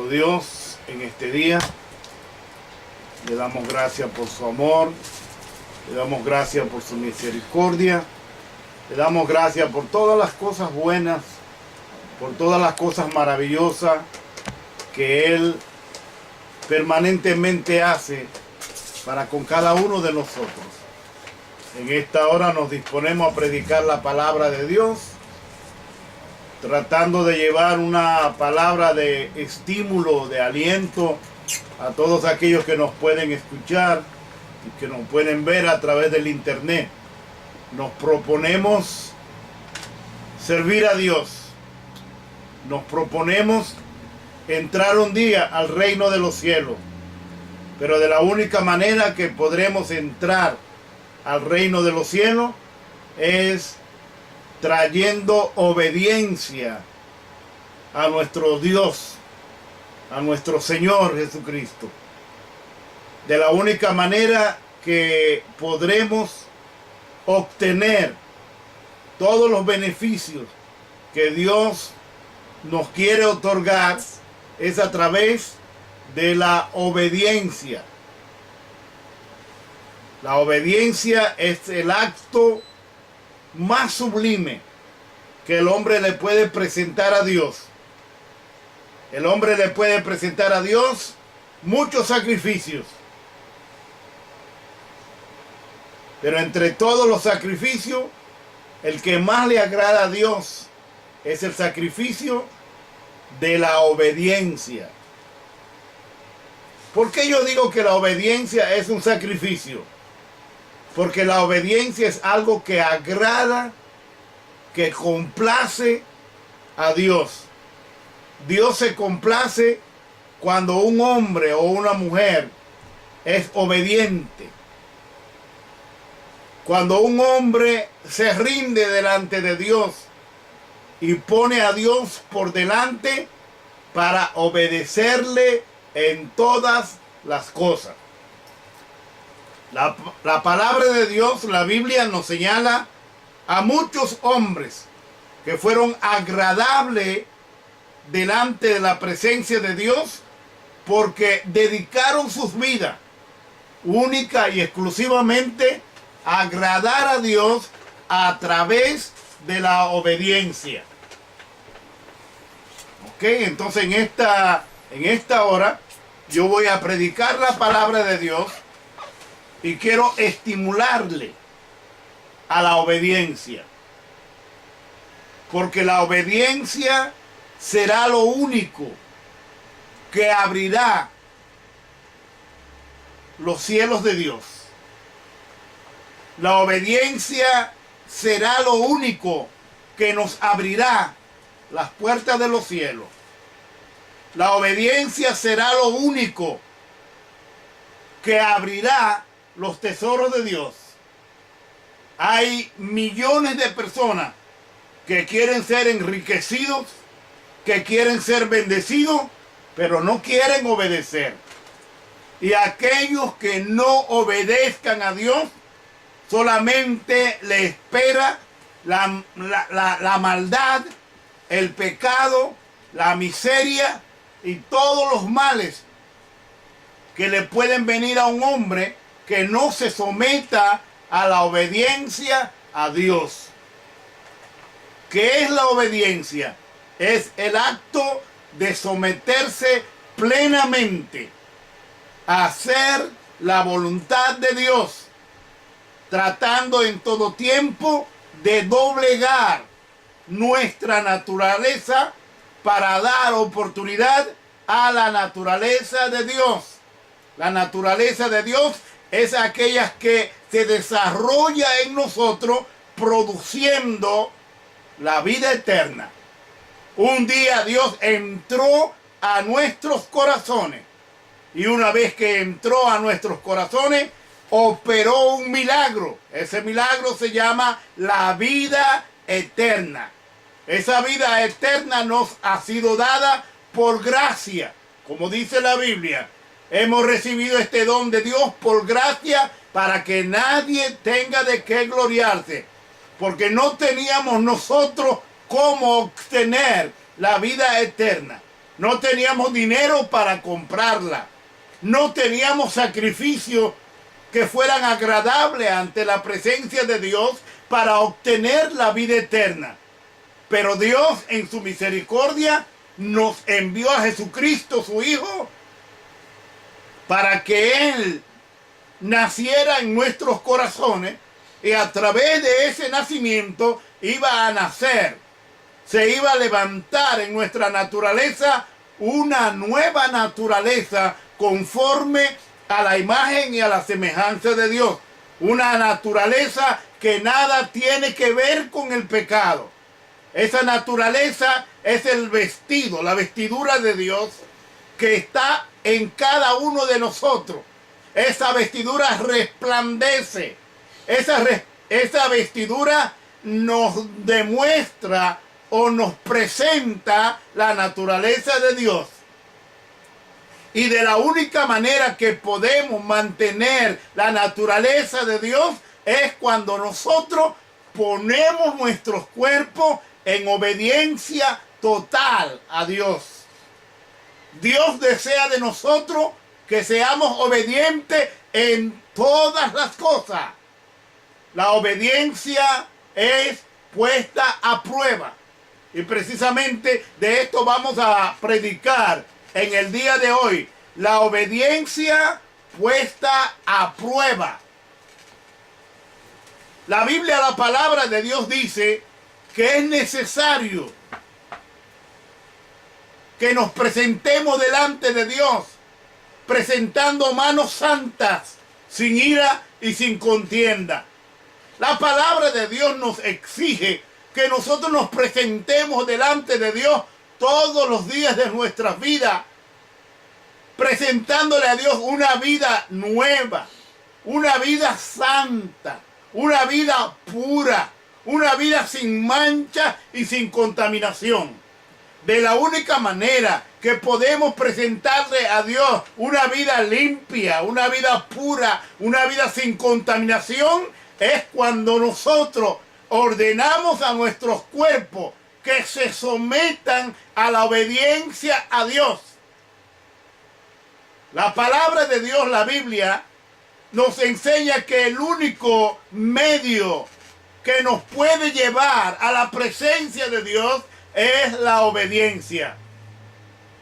nuestro Dios en este día. Le damos gracias por su amor, le damos gracias por su misericordia, le damos gracias por todas las cosas buenas, por todas las cosas maravillosas que Él permanentemente hace para con cada uno de nosotros. En esta hora nos disponemos a predicar la palabra de Dios, tratando de llevar una palabra de estímulo, de aliento a todos aquellos que nos pueden escuchar y que nos pueden ver a través del internet. Nos proponemos servir a Dios. Nos proponemos entrar un día al reino de los cielos. Pero de la única manera que podremos entrar al reino de los cielos es trayendo obediencia a nuestro Dios, a nuestro Señor Jesucristo. De la única manera que podremos obtener todos los beneficios que Dios nos quiere otorgar es a través de la obediencia. La obediencia es el acto más sublime que el hombre le puede presentar a Dios. El hombre le puede presentar a Dios muchos sacrificios. Pero entre todos los sacrificios, el que más le agrada a Dios es el sacrificio de la obediencia. ¿Por qué yo digo que la obediencia es un sacrificio? Porque la obediencia es algo que agrada, que complace a Dios. Dios se complace cuando un hombre o una mujer es obediente. Cuando un hombre se rinde delante de Dios y pone a Dios por delante para obedecerle en todas las cosas. La palabra de Dios, la Biblia nos señala a muchos hombres que fueron agradables delante de la presencia de Dios porque dedicaron sus vidas única y exclusivamente a agradar a Dios a través de la obediencia. Ok, entonces en esta hora yo voy a predicar la palabra de Dios y quiero estimularle a la obediencia. Porque la obediencia será lo único que abrirá los cielos de Dios. La obediencia será lo único que nos abrirá las puertas de los cielos. La obediencia será lo único que abrirá los tesoros de Dios. Hay millones de personas que quieren ser enriquecidos, que quieren ser bendecidos, pero no quieren obedecer. Y aquellos que no obedezcan a Dios, solamente le espera la maldad, el pecado, la miseria y todos los males que le pueden venir a un hombre que no se someta a la obediencia a Dios. ¿Qué es la obediencia? Es el acto de someterse plenamente a hacer la voluntad de Dios, tratando en todo tiempo de doblegar nuestra naturaleza para dar oportunidad a la naturaleza de Dios. La naturaleza de Dios es aquella que se desarrolla en nosotros produciendo la vida eterna. Un día Dios entró a nuestros corazones y una vez que entró a nuestros corazones operó un milagro. Ese milagro se llama la vida eterna. Esa vida eterna nos ha sido dada por gracia. Como dice la Biblia, hemos recibido este don de Dios por gracia para que nadie tenga de qué gloriarse. Porque no teníamos nosotros cómo obtener la vida eterna. No teníamos dinero para comprarla. No teníamos sacrificios que fueran agradables ante la presencia de Dios para obtener la vida eterna. Pero Dios, en su misericordia, nos envió a Jesucristo, su Hijo, para que Él naciera en nuestros corazones, y a través de ese nacimiento iba a nacer, se iba a levantar en nuestra naturaleza una nueva naturaleza conforme a la imagen y a la semejanza de Dios. Una naturaleza que nada tiene que ver con el pecado. Esa naturaleza es el vestido, la vestidura de Dios que está en cada uno de nosotros. Esa vestidura resplandece. Esa vestidura nos demuestra o nos presenta la naturaleza de Dios. Y de la única manera que podemos mantener la naturaleza de Dios es cuando nosotros ponemos nuestros cuerpos en obediencia total a Dios. Dios desea de nosotros que seamos obedientes en todas las cosas. La obediencia es puesta a prueba. Y precisamente de esto vamos a predicar en el día de hoy. La obediencia puesta a prueba. La Biblia, la palabra de Dios dice que es necesario que nos presentemos delante de Dios, presentando manos santas, sin ira y sin contienda. La palabra de Dios nos exige que nosotros nos presentemos delante de Dios todos los días de nuestras vidas, presentándole a Dios una vida nueva, una vida santa, una vida pura, una vida sin mancha y sin contaminación. De la única manera que podemos presentarle a Dios una vida limpia, una vida pura, una vida sin contaminación, es cuando nosotros ordenamos a nuestros cuerpos que se sometan a la obediencia a Dios. La palabra de Dios, la Biblia, nos enseña que el único medio que nos puede llevar a la presencia de Dios es la obediencia.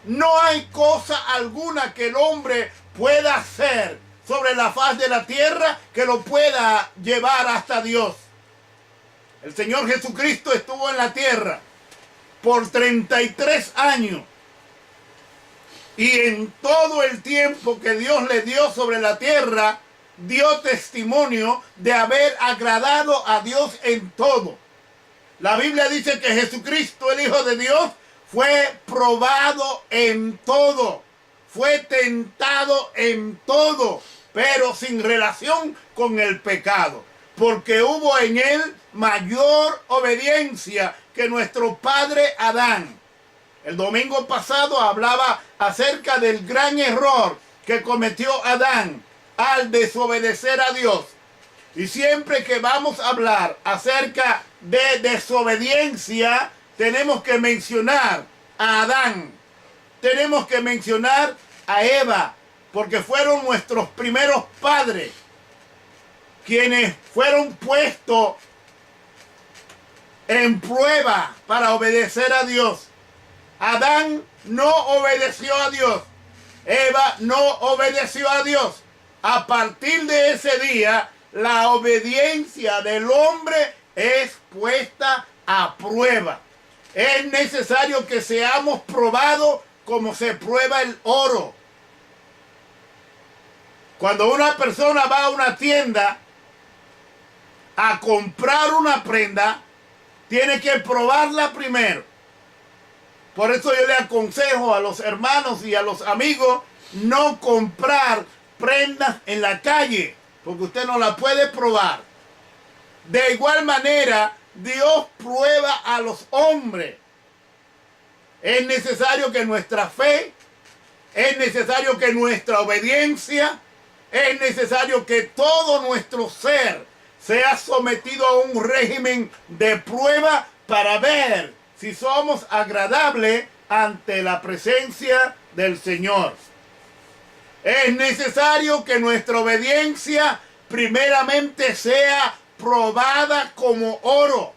No hay cosa alguna que el hombre pueda hacer sobre la faz de la tierra que lo pueda llevar hasta Dios. El Señor Jesucristo estuvo en la tierra por 33 años. Y en todo el tiempo que Dios le dio sobre la tierra, dio testimonio de haber agradado a Dios en todo. La Biblia dice que Jesucristo, el Hijo de Dios, fue probado en todo, fue tentado en todo, pero sin relación con el pecado, porque hubo en él mayor obediencia que nuestro padre Adán. El domingo pasado hablaba acerca del gran error que cometió Adán al desobedecer a Dios. Y siempre que vamos a hablar acerca de desobediencia, tenemos que mencionar a Adán, tenemos que mencionar a Eva, porque fueron nuestros primeros padres quienes fueron puestos en prueba para obedecer a Dios. Adán no obedeció a Dios, Eva no obedeció a Dios. A partir de ese día, la obediencia del hombre es puesta a prueba. Es necesario que seamos probados como se prueba el oro. Cuando una persona va a una tienda a comprar una prenda, tiene que probarla primero. Por eso yo le aconsejo a los hermanos y a los amigos no comprar prendas en la calle, porque usted no la puede probar. De igual manera, Dios prueba a los hombres. Es necesario que nuestra fe, es necesario que nuestra obediencia, es necesario que todo nuestro ser sea sometido a un régimen de prueba para ver si somos agradables ante la presencia del Señor. Es necesario que nuestra obediencia primeramente sea probada como oro.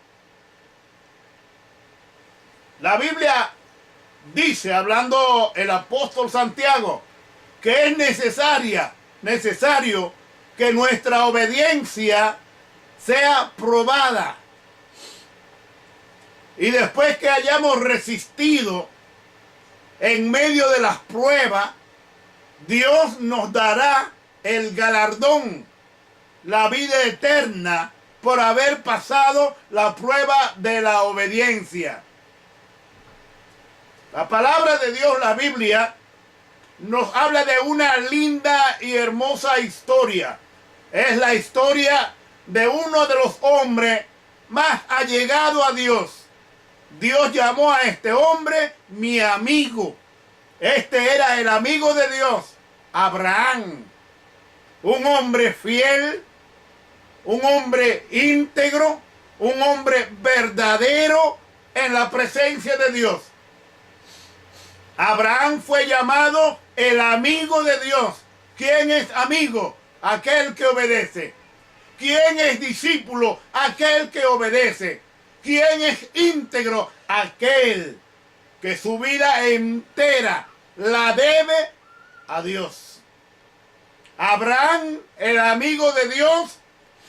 La Biblia dice, hablando el apóstol Santiago, que es necesario que nuestra obediencia sea probada. Y después que hayamos resistido en medio de las pruebas, Dios nos dará el galardón, la vida eterna, por haber pasado la prueba de la obediencia. La palabra de Dios, la Biblia, nos habla de una linda y hermosa historia. Es la historia de uno de los hombres más allegados a Dios. Dios llamó a este hombre mi amigo. Este era el amigo de Dios, Abraham. Un hombre fiel, un hombre íntegro, un hombre verdadero en la presencia de Dios. Abraham fue llamado el amigo de Dios. ¿Quién es amigo? Aquel que obedece. ¿Quién es discípulo? Aquel que obedece. ¿Quién es íntegro? Aquel que su vida entera la debe a Dios. Abraham, el amigo de Dios,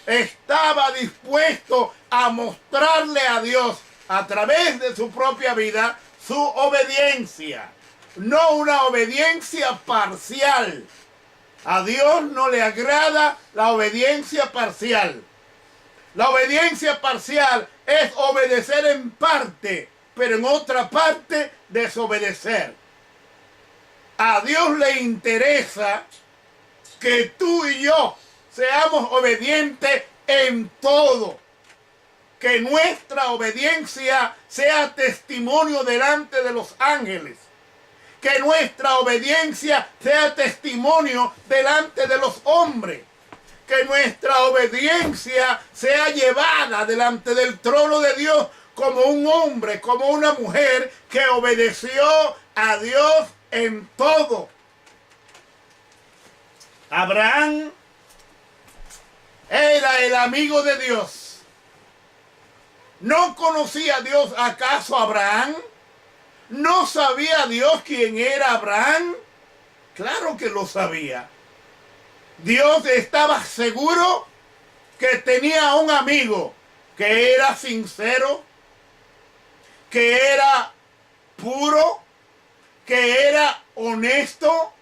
estaba dispuesto a mostrarle a Dios a través de su propia vida su obediencia. No una obediencia parcial. A Dios no le agrada la obediencia parcial. La obediencia parcial es obedecer en parte, pero en otra parte desobedecer. A Dios le interesa que tú y yo seamos obedientes en todo. Que nuestra obediencia sea testimonio delante de los ángeles. Que nuestra obediencia sea testimonio delante de los hombres. Que nuestra obediencia sea llevada delante del trono de Dios como un hombre, como una mujer que obedeció a Dios en todo. Abraham era el amigo de Dios. ¿No conocía a Dios acaso Abraham? ¿No sabía Dios quién era Abraham? Claro que lo sabía. Dios estaba seguro que tenía un amigo que era sincero, que era puro, que era honesto.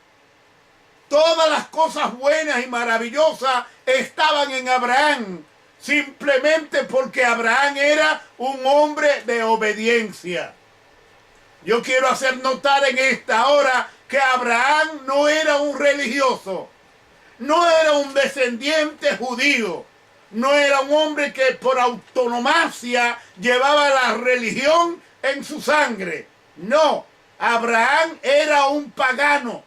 Todas las cosas buenas y maravillosas estaban en Abraham, simplemente porque Abraham era un hombre de obediencia. Yo quiero hacer notar en esta hora que Abraham no era un religioso, no era un descendiente judío, no era un hombre que por autonomía llevaba la religión en su sangre. No, Abraham era un pagano,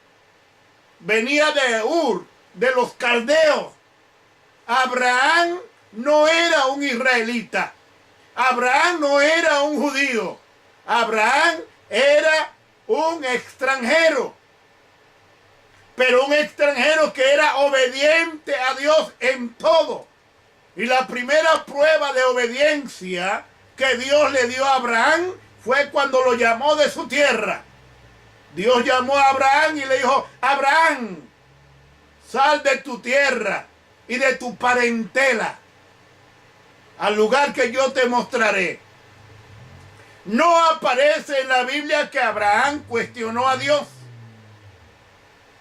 venía de Ur, de los caldeos. Abraham no era un israelita, Abraham no era un judío, Abraham era un extranjero, pero un extranjero que era obediente a Dios en todo. Y la primera prueba de obediencia que Dios le dio a Abraham fue cuando lo llamó de su tierra. Dios llamó a Abraham y le dijo: Abraham, sal de tu tierra y de tu parentela al lugar que yo te mostraré. No aparece en la Biblia que Abraham cuestionó a Dios.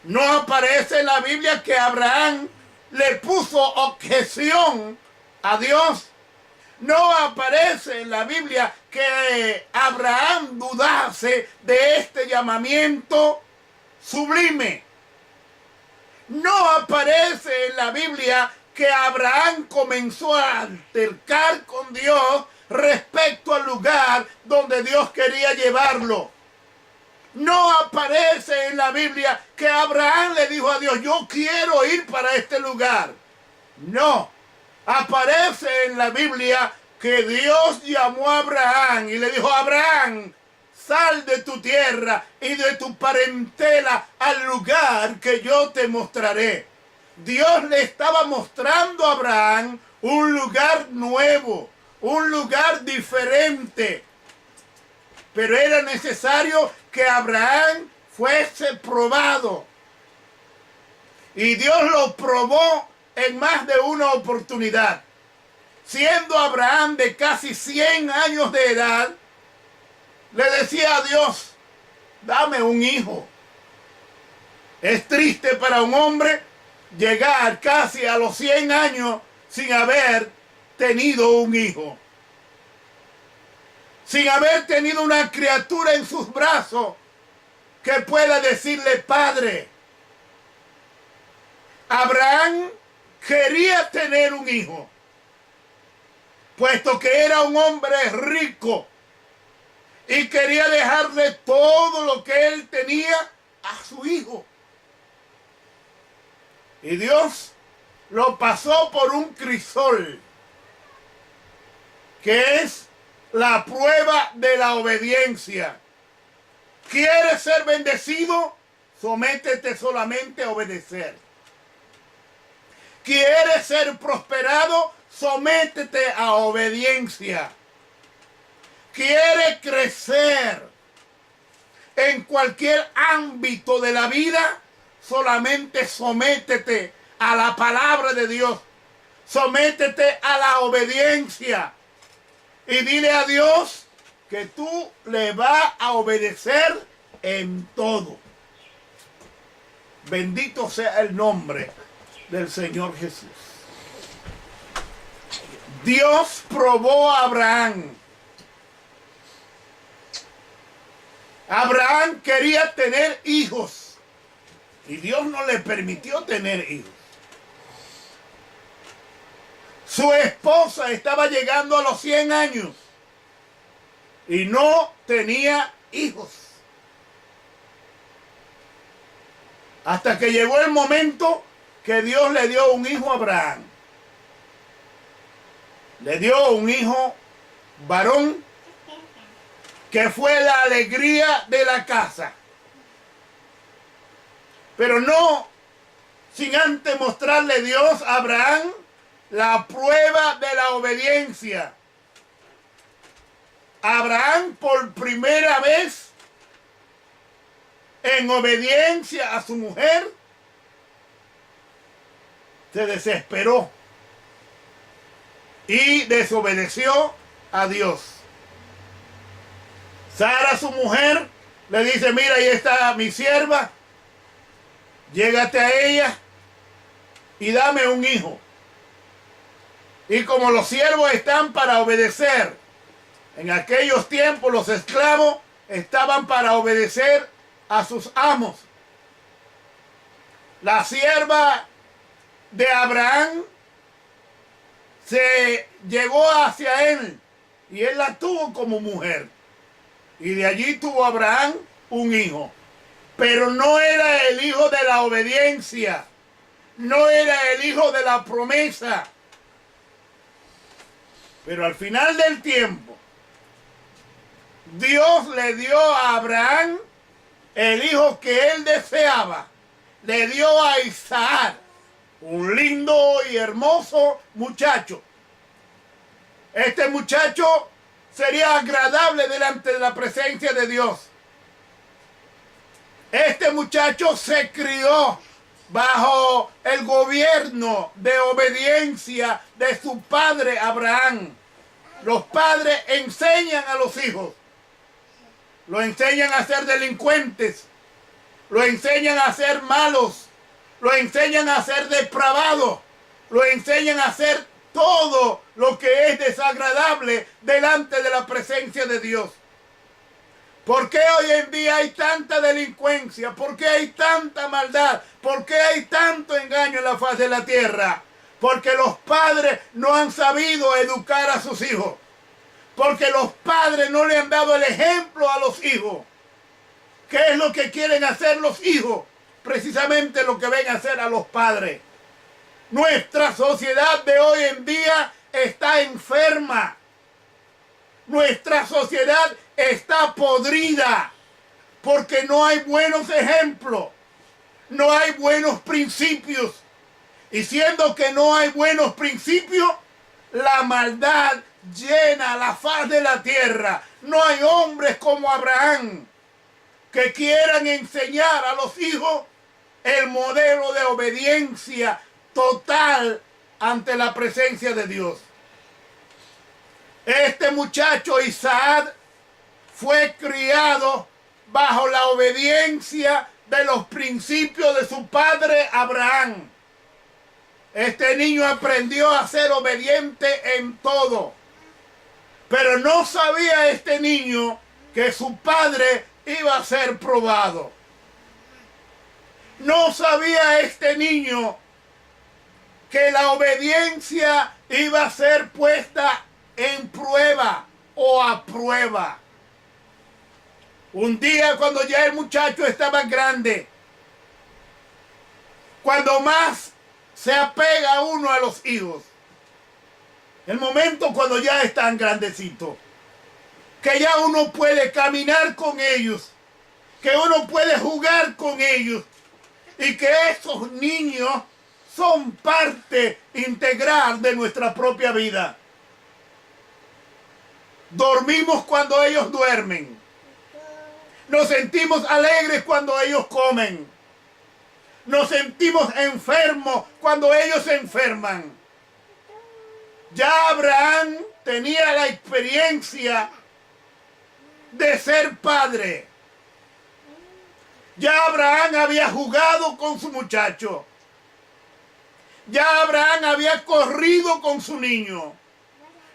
No aparece en la Biblia que Abraham le puso objeción a Dios. No aparece en la Biblia que Abraham dudase de este llamamiento sublime. No aparece en la Biblia que Abraham comenzó a altercar con Dios respecto al lugar donde Dios quería llevarlo. No aparece en la Biblia que Abraham le dijo a Dios: yo quiero ir para este lugar. No, aparece en la Biblia que Dios llamó a Abraham y le dijo: Abraham, sal de tu tierra y de tu parentela al lugar que yo te mostraré. Dios le estaba mostrando a Abraham un lugar nuevo, un lugar diferente. Pero era necesario que Abraham fuese probado. Y Dios lo probó en más de una oportunidad. Siendo Abraham de casi 100 años de edad, le decía a Dios, dame un hijo. Es triste para un hombre llegar casi a los 100 años sin haber tenido un hijo. Sin haber tenido una criatura en sus brazos que pueda decirle padre. Abraham quería tener un hijo, puesto que era un hombre rico y quería dejarle todo lo que él tenía a su hijo. Y Dios lo pasó por un crisol, que es la prueba de la obediencia. ¿Quieres ser bendecido? Sométete solamente a obedecer. ¿Quieres ser prosperado? Sométete a obediencia. ¿Quieres crecer en cualquier ámbito de la vida? Solamente sométete a la palabra de Dios. Sométete a la obediencia. Y dile a Dios que tú le vas a obedecer en todo. Bendito sea el nombre del Señor Jesús. Dios probó a Abraham. Abraham quería tener hijos y Dios no le permitió tener hijos. Su esposa estaba llegando a los 100 años y no tenía hijos. Hasta que llegó el momento que Dios le dio un hijo a Abraham. Le dio un hijo varón que fue la alegría de la casa. Pero no sin antes mostrarle Dios a Abraham la prueba de la obediencia. Abraham por primera vez en obediencia a su mujer se desesperó y desobedeció a Dios. Sara, su mujer, le dice, mira, ahí está mi sierva, llégate a ella y dame un hijo. Y como los siervos están para obedecer, en aquellos tiempos los esclavos estaban para obedecer a sus amos. La sierva de Abraham se llegó hacia él y él la tuvo como mujer. Y de allí tuvo Abraham un hijo. Pero no era el hijo de la obediencia. No era el hijo de la promesa. Pero al final del tiempo, Dios le dio a Abraham el hijo que él deseaba. Le dio a Isaac, un lindo y hermoso muchacho. Este muchacho sería agradable delante de la presencia de Dios. Este muchacho se crió bajo el gobierno de obediencia de su padre Abraham. Los padres enseñan a los hijos. Lo enseñan a ser delincuentes. Lo enseñan a ser malos. Lo enseñan a ser depravados. Lo enseñan a hacer todo lo que es desagradable delante de la presencia de Dios. ¿Por qué hoy en día hay tanta delincuencia? ¿Por qué hay tanta maldad? ¿Por qué hay tanto engaño en la faz de la tierra? Porque los padres no han sabido educar a sus hijos. Porque los padres no le han dado el ejemplo a los hijos. ¿Qué es lo que quieren hacer los hijos? Precisamente lo que ven a hacer a los padres. Nuestra sociedad de hoy en día está enferma. Nuestra sociedad está podrida porque no hay buenos ejemplos, no hay buenos principios. Y siendo que no hay buenos principios, la maldad llena la faz de la tierra. No hay hombres como Abraham que quieran enseñar a los hijos el modelo de obediencia total ante la presencia de Dios. Este muchacho Isaac fue criado bajo la obediencia de los principios de su padre Abraham. Este niño aprendió a ser obediente en todo. Pero no sabía este niño que su padre iba a ser probado. No sabía este niño que la obediencia iba a ser puesta en prueba o a prueba. Un día, cuando ya el muchacho estaba grande, cuando más se apega uno a los hijos, el momento cuando ya están grandecitos, que ya uno puede caminar con ellos, que uno puede jugar con ellos, y que esos niños son parte integral de nuestra propia vida. Dormimos cuando ellos duermen. Nos sentimos alegres cuando ellos comen. Nos sentimos enfermos cuando ellos se enferman. Ya Abraham tenía la experiencia de ser padre. Ya Abraham había jugado con su muchacho. Ya Abraham había corrido con su niño.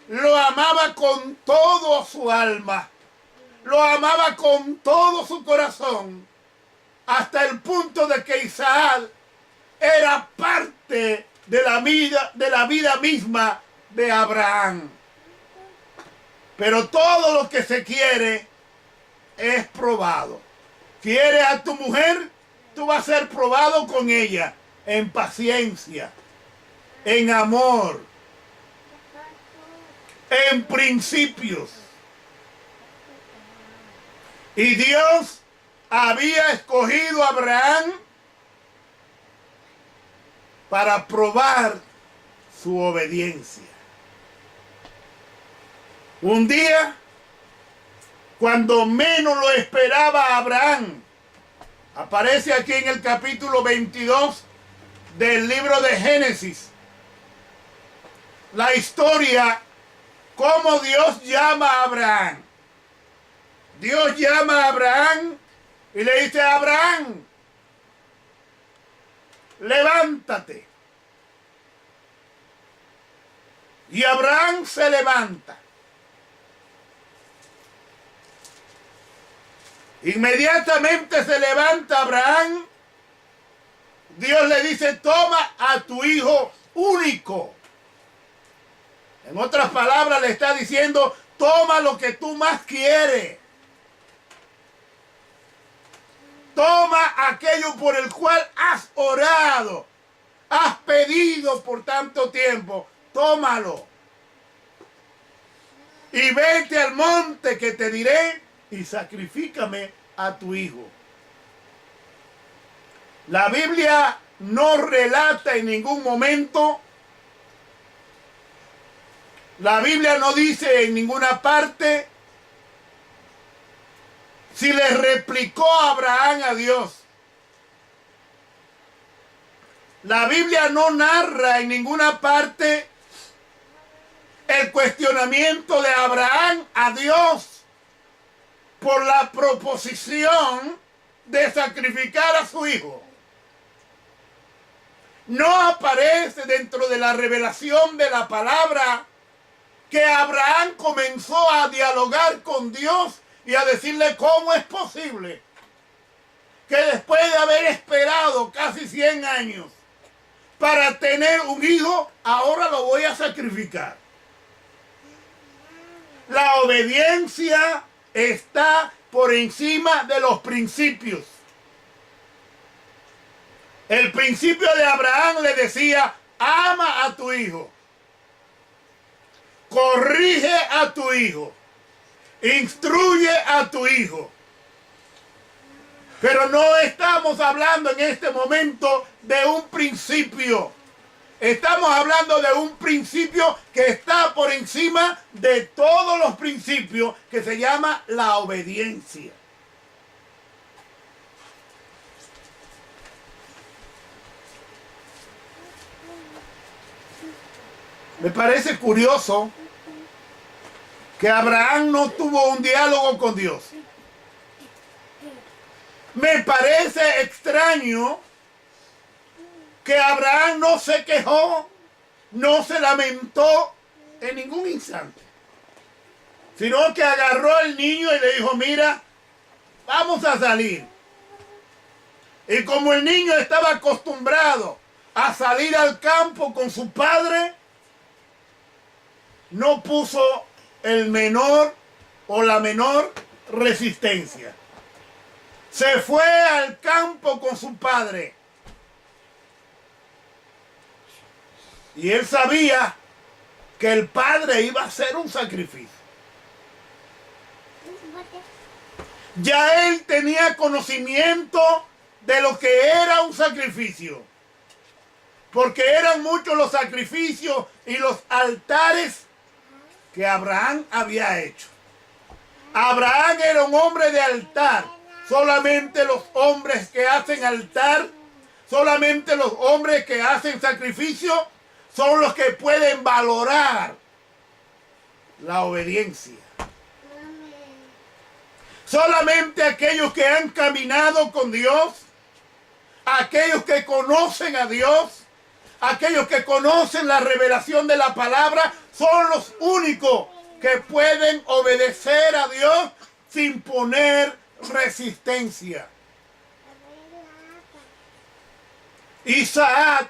Lo amaba con todo su alma. Lo amaba con todo su corazón. Hasta el punto de que Isaac era parte de la vida misma de Abraham. Pero todo lo que se quiere es probado. ¿Quieres a tu mujer? Tú vas a ser probado con ella en paciencia, en amor, en principios. Y Dios había escogido a Abraham para probar su obediencia. Un día, cuando menos lo esperaba Abraham, aparece aquí en el capítulo 22 del libro de Génesis, la historia, cómo Dios llama a Abraham. Dios llama a Abraham y le dice: Abraham, levántate. Y Abraham se levanta. Inmediatamente se levanta Abraham. Dios le dice: toma a tu hijo único. En otras palabras, le está diciendo: toma lo que tú más quieres. Toma aquello por el cual has orado, has pedido por tanto tiempo. Tómalo. Y vete al monte que te diré y sacrifícame a tu hijo. La Biblia no relata en ningún momento, la Biblia no dice en ninguna parte si le replicó Abraham a Dios. La Biblia no narra en ninguna parte el cuestionamiento de Abraham a Dios por la proposición de sacrificar a su hijo. No aparece dentro de la revelación de la palabra que Abraham comenzó a dialogar con Dios y a decirle: ¿cómo es posible que después de haber esperado casi 100 años para tener un hijo, ahora lo voy a sacrificar? La obediencia está por encima de los principios. El principio de Abraham le decía: ama a tu hijo, corrige a tu hijo, Instruye a tu hijo. Pero no estamos hablando en este momento de un principio. Estamos hablando de un principio que está por encima de todos los principios, que se llama la obediencia. Me parece curioso que Abraham no tuvo un diálogo con Dios. Me parece extraño que Abraham no se quejó, no se lamentó en ningún instante, sino que agarró al niño y le dijo, mira, vamos a salir. Y como el niño estaba acostumbrado a salir al campo con su padre, no puso el menor o la menor resistencia. Se fue al campo con su padre. Y él sabía que el padre iba a hacer un sacrificio. Ya él tenía conocimiento de lo que era un sacrificio. Porque eran muchos los sacrificios y los altares que Abraham había hecho. Abraham era un hombre de altar. Solamente los hombres que hacen altar, solamente los hombres que hacen sacrificio, son los que pueden valorar la obediencia. Solamente aquellos que han caminado con Dios, aquellos que conocen a Dios, aquellos que conocen la revelación de la palabra, son los únicos que pueden obedecer a Dios sin poner resistencia. Isaac,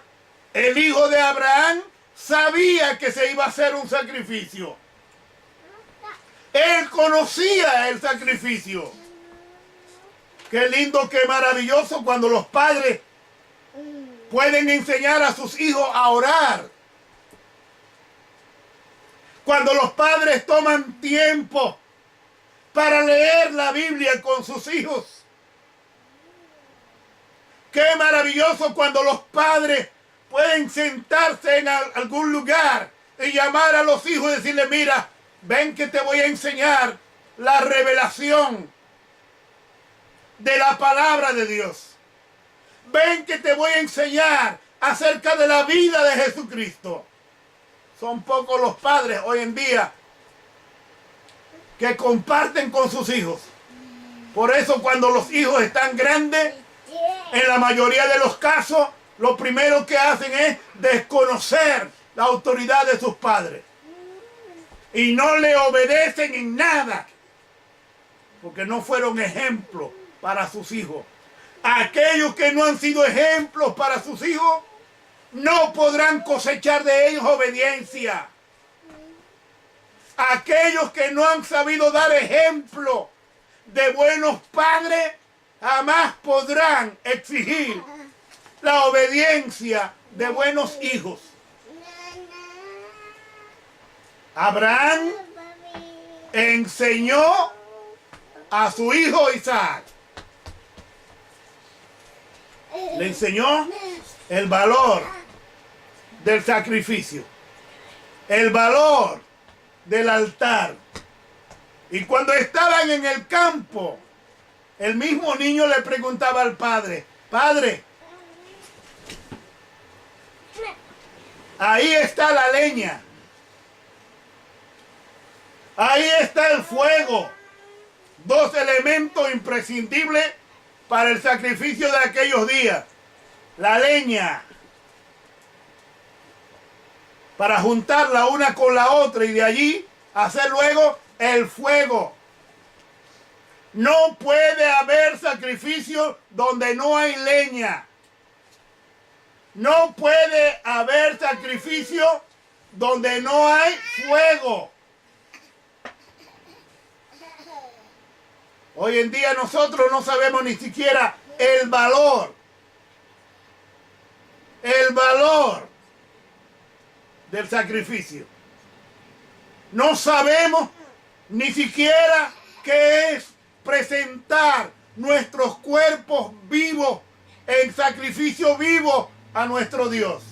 el hijo de Abraham, sabía que se iba a hacer un sacrificio. Él conocía el sacrificio. Qué lindo, qué maravilloso cuando los padres pueden enseñar a sus hijos a orar. Cuando los padres toman tiempo para leer la Biblia con sus hijos. Qué maravilloso cuando los padres pueden sentarse en algún lugar y llamar a los hijos y decirle, mira, ven que te voy a enseñar la revelación de la palabra de Dios. Ven que te voy a enseñar acerca de la vida de Jesucristo. Son pocos los padres hoy en día que comparten con sus hijos. Por eso cuando los hijos están grandes, en la mayoría de los casos, lo primero que hacen es desconocer la autoridad de sus padres. Y no le obedecen en nada, porque no fueron ejemplos para sus hijos. Aquellos que no han sido ejemplos para sus hijos, no podrán cosechar de ellos obediencia. Aquellos que no han sabido dar ejemplo de buenos padres, jamás podrán exigir la obediencia de buenos hijos. Abraham enseñó a su hijo Isaac. Le enseñó el valor del sacrificio, el valor del altar. Y cuando estaban en el campo, el mismo niño le preguntaba al padre, padre, ahí está la leña, ahí está el fuego, dos elementos imprescindibles para el sacrificio de aquellos días. La leña, para juntarla una con la otra y de allí hacer luego el fuego. No puede haber sacrificio donde no hay leña. No puede haber sacrificio donde no hay fuego. Hoy en día nosotros no sabemos ni siquiera el valor del sacrificio. No sabemos ni siquiera qué es presentar nuestros cuerpos vivos en sacrificio vivo a nuestro Dios.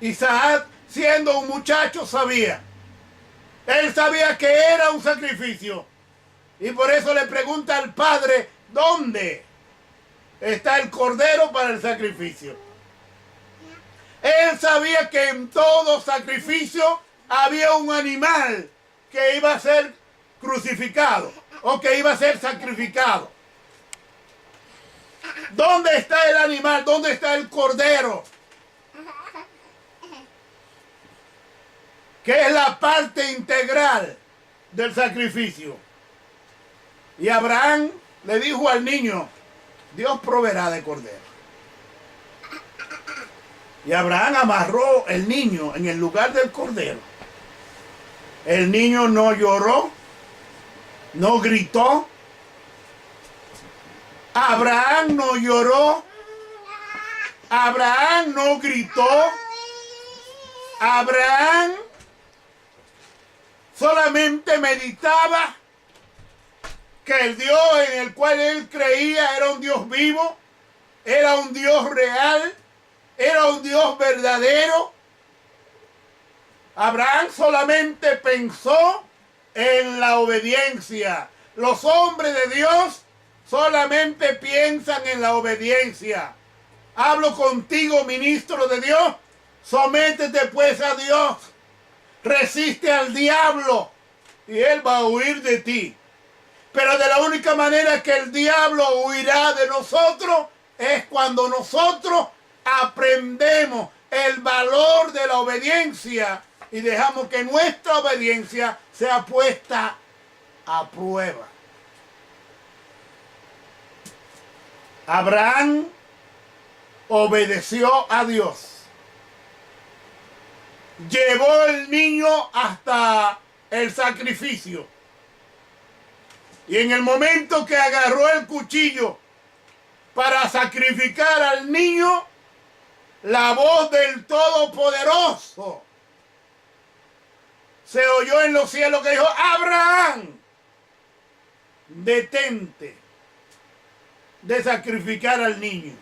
Isaac, siendo un muchacho, sabía. Él sabía que era un sacrificio. Y por eso le pregunta al padre, ¿dónde está el cordero para el sacrificio? Él sabía que en todo sacrificio había un animal que iba a ser crucificado o que iba a ser sacrificado. ¿Dónde está el animal? ¿Dónde está el cordero? Que es la parte integral del sacrificio. Y Abraham le dijo al niño, Dios proveerá de cordero. Y Abraham amarró el niño en el lugar del cordero. El niño no lloró, no gritó. Abraham no lloró. Abraham no gritó. Abraham solamente meditaba que el Dios en el cual él creía era un Dios vivo, era un Dios real, era un Dios verdadero. Abraham solamente pensó en la obediencia. Los hombres de Dios solamente piensan en la obediencia. Hablo contigo, ministro de Dios. Sométete pues a Dios. Resiste al diablo y él va a huir de ti. Pero de la única manera que el diablo huirá de nosotros es cuando nosotros aprendemos el valor de la obediencia y dejamos que nuestra obediencia sea puesta a prueba. Abraham obedeció a Dios. Llevó el niño hasta el sacrificio. Y en el momento que agarró el cuchillo para sacrificar al niño, la voz del Todopoderoso se oyó en los cielos que dijo, Abraham, detente de sacrificar al niño.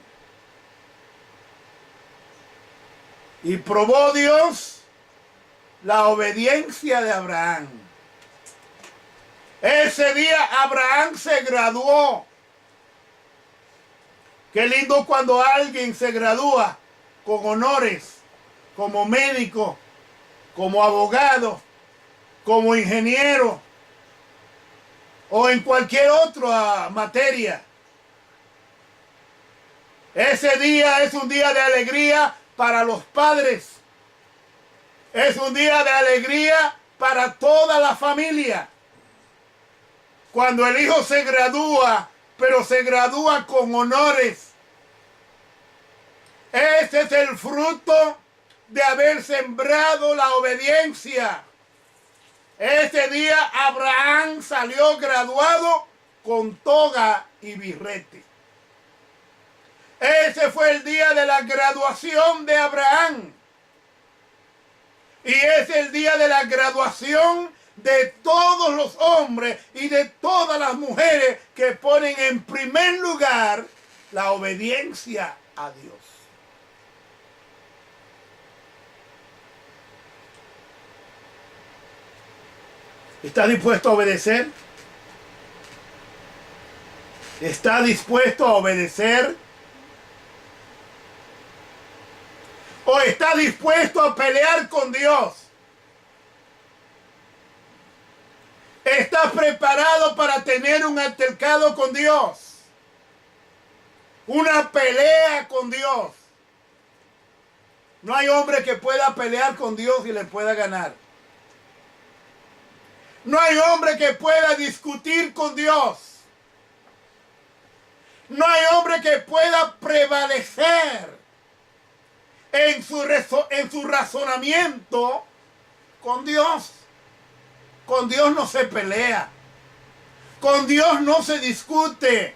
Y probó Dios la obediencia de Abraham. Ese día Abraham se graduó. Qué lindo cuando alguien se gradúa con honores, como médico, como abogado, como ingeniero o en cualquier otra materia. Ese día es un día de alegría para los padres. Es un día de alegría para toda la familia. Cuando el hijo se gradúa, pero se gradúa con honores. Ese es el fruto de haber sembrado la obediencia. Ese día Abraham salió graduado con toga y birrete. Ese fue el día de la graduación de Abraham. Y es el día de la graduación de todos los hombres y de todas las mujeres que ponen en primer lugar la obediencia a Dios. ¿Está dispuesto a obedecer? ¿Está dispuesto a obedecer? ¿O está dispuesto a pelear con Dios? ¿Estás preparado para tener un altercado con Dios? Una pelea con Dios. No hay hombre que pueda pelear con Dios y le pueda ganar. No hay hombre que pueda discutir con Dios. No hay hombre que pueda prevalecer en su razonamiento con Dios. Con Dios no se pelea. Con Dios no se discute.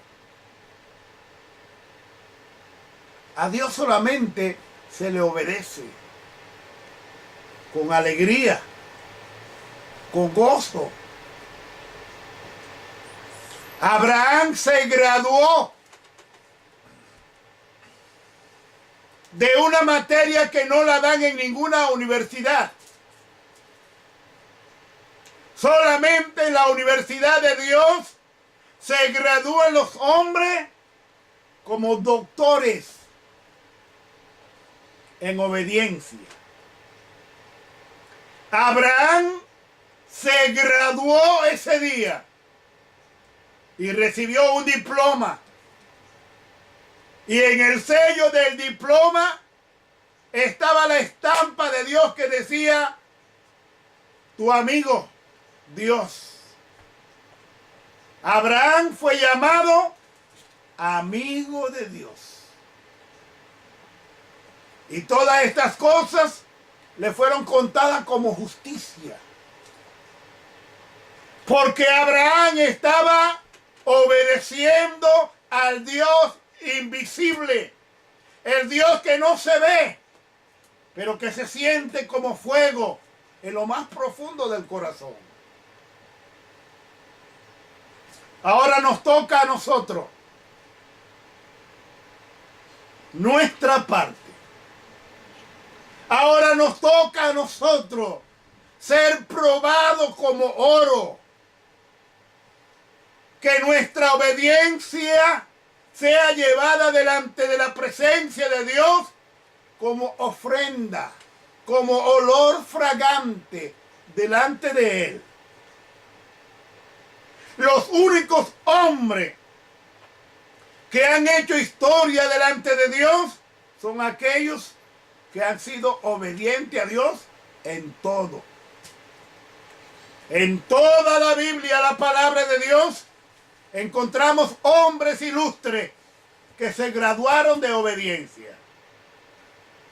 A Dios solamente se le obedece. Con alegría, con gozo, Abraham se graduó de una materia que no la dan en ninguna universidad. Solamente en la universidad de Dios se gradúan los hombres como doctores en obediencia. Abraham se graduó ese día y recibió un diploma. Y en el sello del diploma estaba la estampa de Dios que decía: tu amigo Dios. Abraham fue llamado amigo de Dios. Y todas estas cosas le fueron contadas como justicia. Porque Abraham estaba obedeciendo al Dios invisible, el Dios que no se ve, pero que se siente como fuego en lo más profundo del corazón. Ahora nos toca a nosotros nuestra parte. Ahora nos toca a nosotros ser probados como oro. Que nuestra obediencia sea llevada delante de la presencia de Dios como ofrenda, como olor fragante delante de Él. Los únicos hombres que han hecho historia delante de Dios son aquellos que han sido obedientes a Dios en todo. En toda la Biblia, la palabra de Dios, encontramos hombres ilustres que se graduaron de obediencia.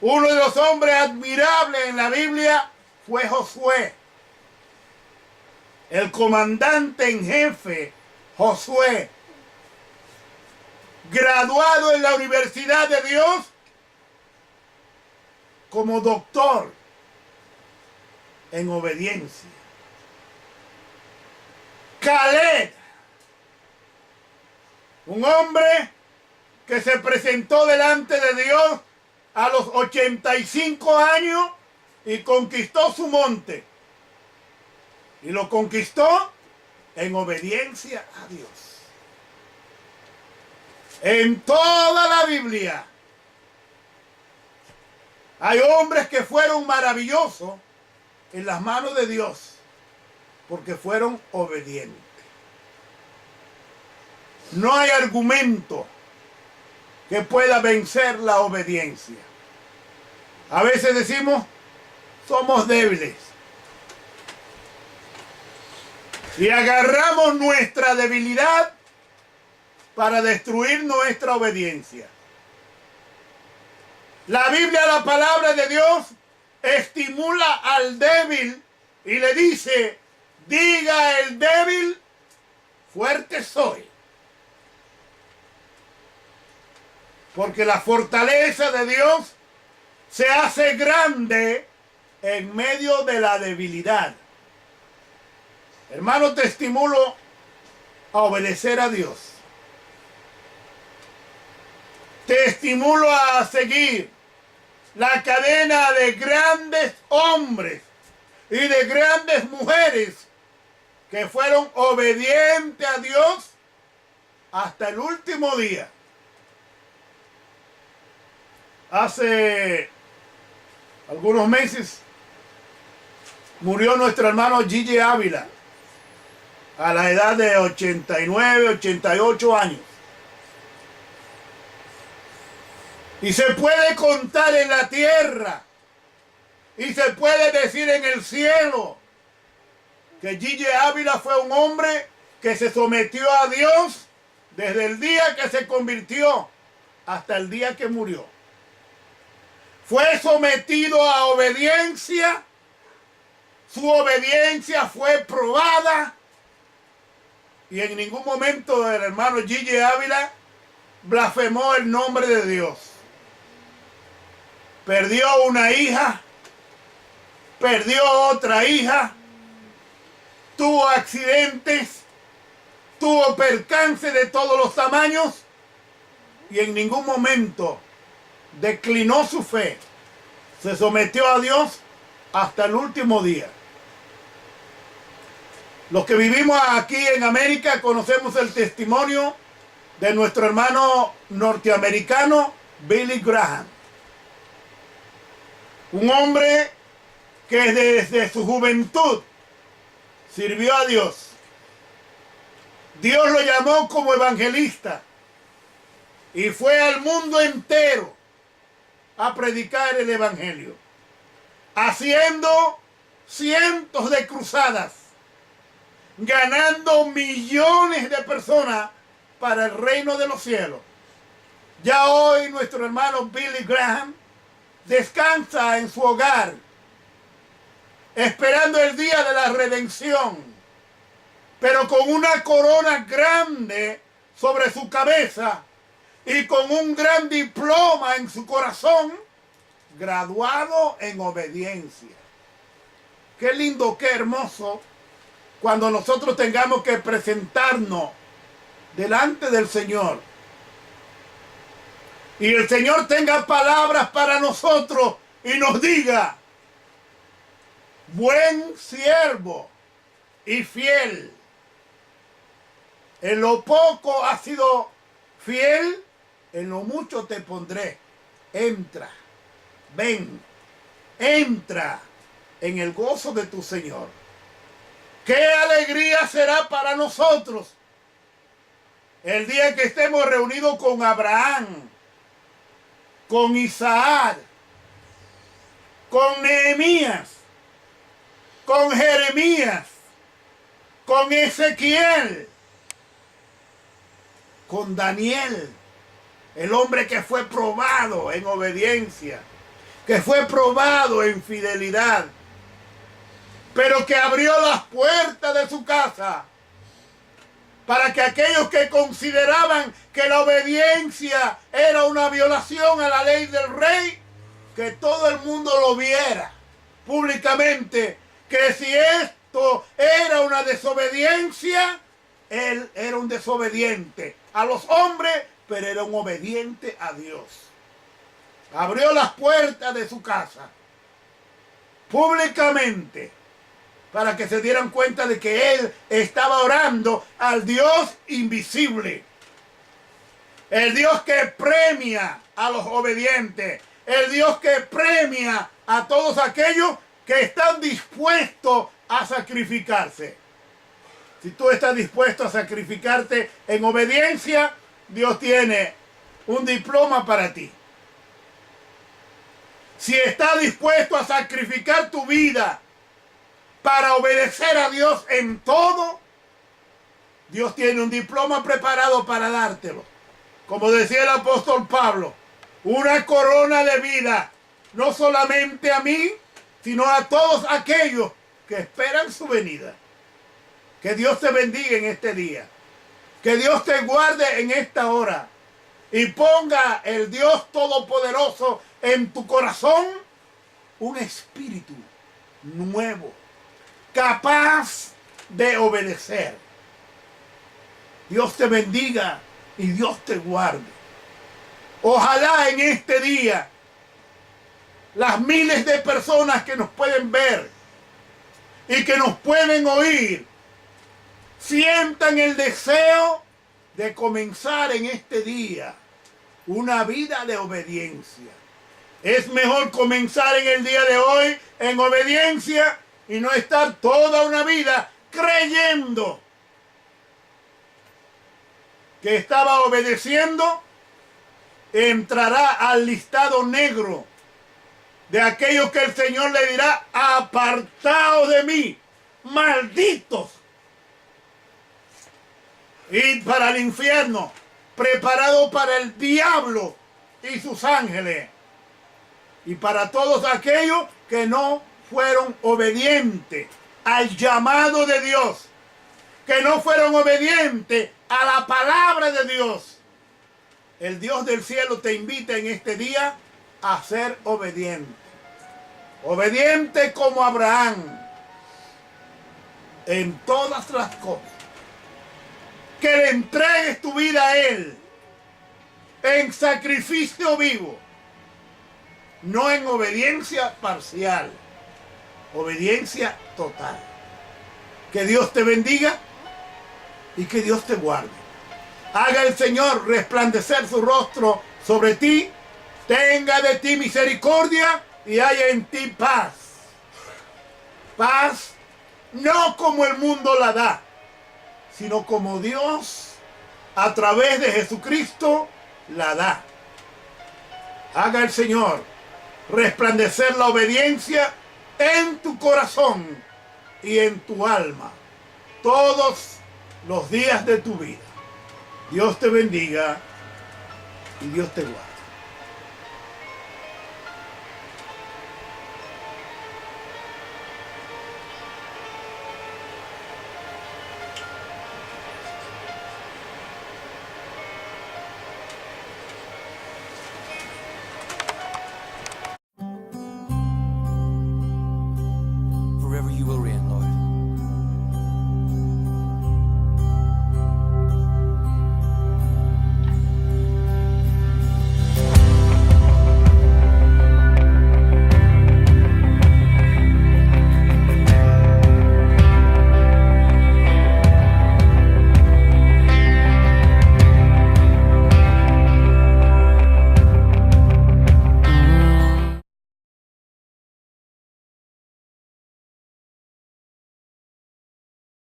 Uno de los hombres admirables en la Biblia fue Josué. El comandante en jefe, Josué, graduado en la Universidad de Dios como doctor en obediencia. Caleb, un hombre que se presentó delante de Dios a los 85 años y conquistó su monte. Y lo conquistó en obediencia a Dios. En toda la Biblia hay hombres que fueron maravillosos en las manos de Dios porque fueron obedientes. No hay argumento que pueda vencer la obediencia. A veces decimos, somos débiles. Y agarramos nuestra debilidad para destruir nuestra obediencia. La Biblia, la palabra de Dios, estimula al débil y le dice: diga el débil, fuerte soy. Porque la fortaleza de Dios se hace grande en medio de la debilidad. Hermano, te estimulo a obedecer a Dios. Te estimulo a seguir la cadena de grandes hombres y de grandes mujeres que fueron obedientes a Dios hasta el último día. Hace algunos meses murió nuestro hermano Gigi Ávila a la edad de 89, 88 años. Y se puede contar en la tierra y se puede decir en el cielo que Gigi Ávila fue un hombre que se sometió a Dios desde el día que se convirtió hasta el día que murió. Fue sometido a obediencia, su obediencia fue probada y en ningún momento el hermano Gigi Ávila blasfemó el nombre de Dios. Perdió una hija, perdió otra hija, tuvo accidentes, tuvo percance de todos los tamaños y en ningún momento declinó su fe. Se sometió a Dios hasta el último día. Los que vivimos aquí en América conocemos el testimonio de nuestro hermano norteamericano Billy Graham. Un hombre que desde su juventud sirvió a Dios. Dios lo llamó como evangelista y fue al mundo entero a predicar el evangelio, haciendo cientos de cruzadas, ganando millones de personas para el reino de los cielos. Ya hoy nuestro hermano Billy Graham descansa en su hogar, esperando el día de la redención, pero con una corona grande sobre su cabeza y con un gran diploma en su corazón, graduado en obediencia. Qué lindo, qué hermoso, cuando nosotros tengamos que presentarnos delante del Señor y el Señor tenga palabras para nosotros y nos diga: buen siervo y fiel, en lo poco has sido fiel, en lo mucho te pondré. Entra, ven, entra en el gozo de tu Señor. ¡Qué alegría será para nosotros el día que estemos reunidos con Abraham, con Isaac, con Nehemías, con Jeremías, con Ezequiel, con Daniel, el hombre que fue probado en obediencia, que fue probado en fidelidad, pero que abrió las puertas de su casa para que aquellos que consideraban que la obediencia era una violación a la ley del rey, que todo el mundo lo viera públicamente, que si esto era una desobediencia, él era un desobediente a los hombres, pero era un obediente a Dios. Abrió las puertas de su casa públicamente para que se dieran cuenta de que él estaba orando al Dios invisible, el Dios que premia a los obedientes, el Dios que premia a todos aquellos que están dispuestos a sacrificarse. Si tú estás dispuesto a sacrificarte en obediencia, Dios tiene un diploma para ti. Si estás dispuesto a sacrificar tu vida para obedecer a Dios en todo, Dios tiene un diploma preparado para dártelo. Como decía el apóstol Pablo, una corona de vida, no solamente a mí, sino a todos aquellos que esperan su venida. Que Dios te bendiga en este día. Que Dios te guarde en esta hora. Y ponga el Dios Todopoderoso en tu corazón un espíritu nuevo, capaz de obedecer. Dios te bendiga y Dios te guarde. Ojalá en este día las miles de personas que nos pueden ver y que nos pueden oír sientan el deseo de comenzar en este día una vida de obediencia. Es mejor comenzar en el día de hoy en obediencia y no estar toda una vida creyendo que estaba obedeciendo. Entrará al listado negro de aquellos que el Señor le dirá: apartaos de mí, malditos. Y para el infierno, preparado para el diablo y sus ángeles. Y para todos aquellos que no fueron obedientes al llamado de Dios, que no fueron obedientes a la palabra de Dios. El Dios del cielo te invita en este día a ser obediente. Obediente como Abraham en todas las cosas. que le entregues tu vida a Él en sacrificio vivo, no en obediencia parcial, obediencia total. Que Dios te bendiga y que Dios te guarde. Haga el Señor resplandecer su rostro sobre ti, tenga de ti misericordia y haya en ti paz. Paz no como el mundo la da, sino como Dios a través de Jesucristo la da. Haga el Señor resplandecer la obediencia en tu corazón y en tu alma todos los días de tu vida. Dios te bendiga y Dios te guarde.